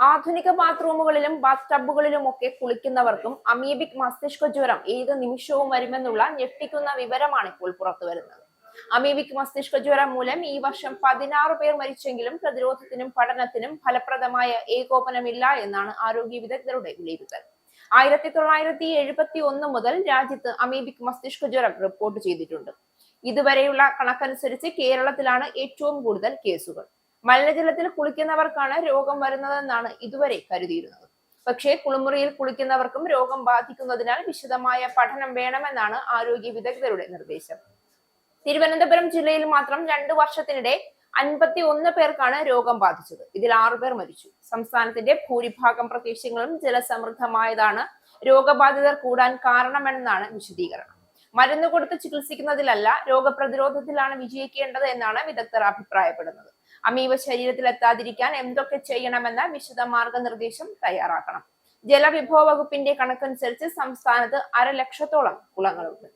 ആധുനിക ബാത്റൂമുകളിലും ബാത്ത് ടബുകളിലുമൊക്കെ കുളിക്കുന്നവർക്കും അമീബിക് മസ്തിഷ്ക ജ്വരം ഏത് നിമിഷവും വരുമെന്നുള്ള ഞെട്ടിക്കുന്ന വിവരമാണ് ഇപ്പോൾ പുറത്തുവരുന്നത്. അമീബിക് മസ്തിഷ്ക ജ്വരം മൂലം ഈ വർഷം 16 പേർ മരിച്ചെങ്കിലും പ്രതിരോധത്തിനും പഠനത്തിനും ഫലപ്രദമായ ഏകോപനമില്ല എന്നാണ് ആരോഗ്യ വിദഗ്ധരുടെ വിലയിരുത്തൽ. 1971 മുതൽ രാജ്യത്ത് അമീബിക് മസ്തിഷ്ക ജ്വരം റിപ്പോർട്ട് ചെയ്തിട്ടുണ്ട്. ഇതുവരെയുള്ള കണക്കനുസരിച്ച് കേരളത്തിലാണ് ഏറ്റവും കൂടുതൽ കേസുകൾ. മലിനജലത്തിൽ കുളിക്കുന്നവർക്കാണ് രോഗം വരുന്നതെന്നാണ് ഇതുവരെ കരുതിയിരുന്നത്. പക്ഷേ കുളിമുറിയിൽ കുളിക്കുന്നവർക്കും രോഗം ബാധിക്കുന്നതിനാൽ വിശദമായ പഠനം വേണമെന്നാണ് ആരോഗ്യ വിദഗ്ധരുടെ നിർദ്ദേശം. തിരുവനന്തപുരം ജില്ലയിൽ മാത്രം 2 വർഷത്തിനിടെ 51 പേർക്കാണ് രോഗം ബാധിച്ചത്. ഇതിൽ 6 പേർ മരിച്ചു. സംസ്ഥാനത്തിന്റെ ഭൂരിഭാഗം പ്രദേശങ്ങളും ജലസമൃദ്ധമായതാണ് രോഗബാധിതർ കൂടാൻ കാരണമെന്നാണ് വിശദീകരണം. മരുന്ന് കൊടുത്ത് ചികിത്സിക്കുന്നതിലല്ല, രോഗപ്രതിരോധത്തിലാണ് വിജയിക്കേണ്ടത് എന്നാണ് വിദഗ്ധർ അഭിപ്രായപ്പെടുന്നത്. അമീബ ശരീരത്തിൽ എത്താതിരിക്കാൻ എന്തൊക്കെ ചെയ്യണമെന്ന വിശദ മാർഗനിർദ്ദേശം തയ്യാറാക്കണം. ജലവിഭവ വകുപ്പിന്റെ കണക്കനുസരിച്ച് സംസ്ഥാനത്ത് 1,00,000 കുളങ്ങളുണ്ട്.